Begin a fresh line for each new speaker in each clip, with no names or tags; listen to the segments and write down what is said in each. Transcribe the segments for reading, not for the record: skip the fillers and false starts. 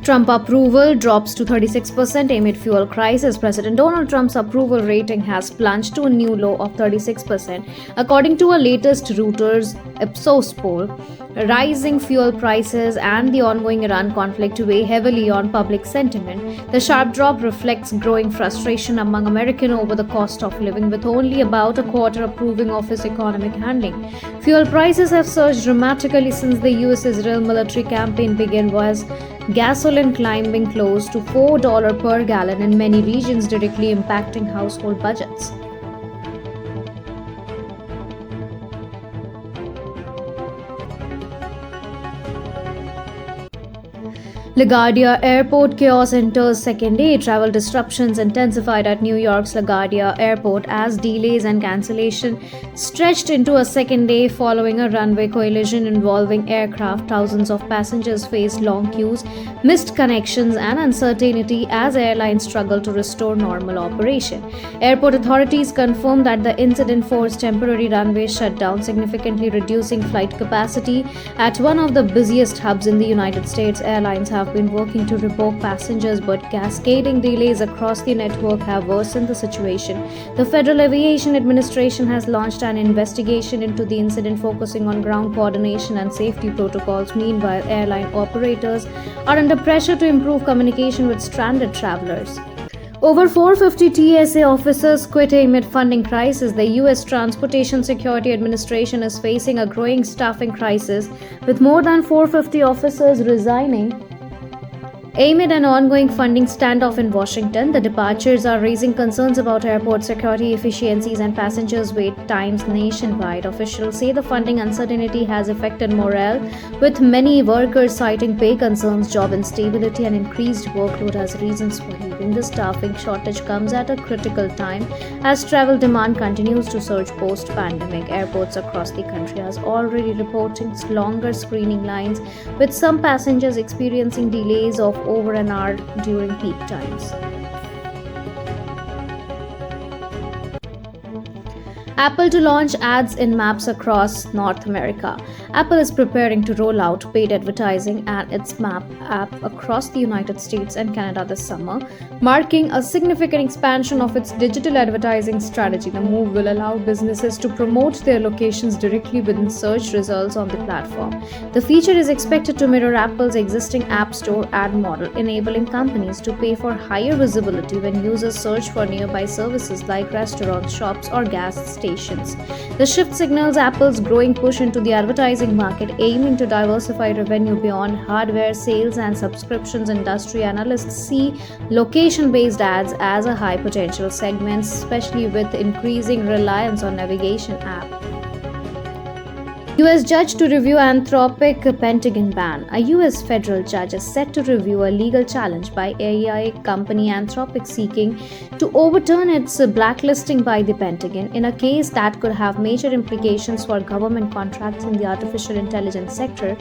Trump approval drops to 36% amid fuel crisis. President Donald Trump's approval rating has plunged to a new low of 36%, according to a latest Reuters Ipsos poll. Rising fuel prices and the ongoing Iran conflict weigh heavily on public sentiment. The sharp drop reflects growing frustration among Americans over the cost of living, with only about a quarter approving of its economic handling. Fuel prices have surged dramatically since the US-Israel military campaign began, was gasoline climbing close to $4 per gallon in many regions, directly impacting household budgets. LaGuardia Airport chaos enters second day. Travel disruptions intensified at New York's LaGuardia Airport as delays and cancellation stretched into a second day following a runway collision involving aircraft. Thousands of passengers faced long queues, missed connections, and uncertainty as airlines struggle to restore normal operation. Airport authorities confirmed that the incident forced temporary runway shutdown, significantly reducing flight capacity at one of the busiest hubs in the United States. Airlines have been working to rebook passengers, but cascading delays across the network have worsened the situation. The Federal Aviation Administration has launched an investigation into the incident, focusing on ground coordination and safety protocols. Meanwhile, airline operators are under pressure to improve communication with stranded travelers. Over 450 TSA officers quit amid funding crisis. The U.S. Transportation Security Administration is facing a growing staffing crisis, with more than 450 officers resigning amid an ongoing funding standoff in Washington. The departures are raising concerns about airport security efficiencies and passengers' wait times nationwide. Officials say the funding uncertainty has affected morale, with many workers citing pay concerns, job instability, and increased workload as reasons for leaving. The staffing shortage comes at a critical time as travel demand continues to surge post-pandemic. Airports across the country are already reporting longer screening lines, with some passengers experiencing delays of over an hour during peak times. Apple to launch ads in maps across North America. Apple is preparing to roll out paid advertising and its map app across the United States and Canada this summer, marking a significant expansion of its digital advertising strategy. The move will allow businesses to promote their locations directly within search results on the platform. The feature is expected to mirror Apple's existing App Store ad model, enabling companies to pay for higher visibility when users search for nearby services like restaurants, shops, or gas stations. The shift signals Apple's growing push into the advertising market, aiming to diversify revenue beyond hardware sales and subscriptions. Industry analysts see location-based ads as a high-potential segment, especially with increasing reliance on navigation apps. U.S. judge to review Anthropic Pentagon ban. A U.S. federal judge is set to review a legal challenge by AI company Anthropic seeking to overturn its blacklisting by the Pentagon in a case that could have major implications for government contracts in the artificial intelligence sector.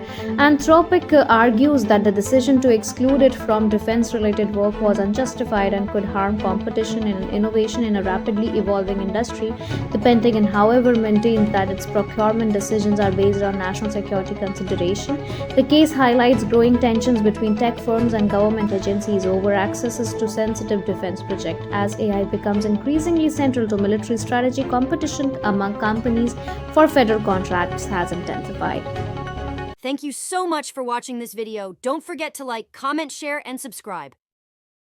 Anthropic argues that the decision to exclude it from defense-related work was unjustified and could harm competition and innovation in a rapidly evolving industry. The Pentagon, however, maintains that its procurement decisions are based on national security consideration. The case highlights growing tensions between tech firms and government agencies over accesses to sensitive defense projects. As AI becomes increasingly central to military strategy, competition among companies for federal contracts has intensified.
Thank you so much for watching this video. Don't forget to like, comment, share, and subscribe.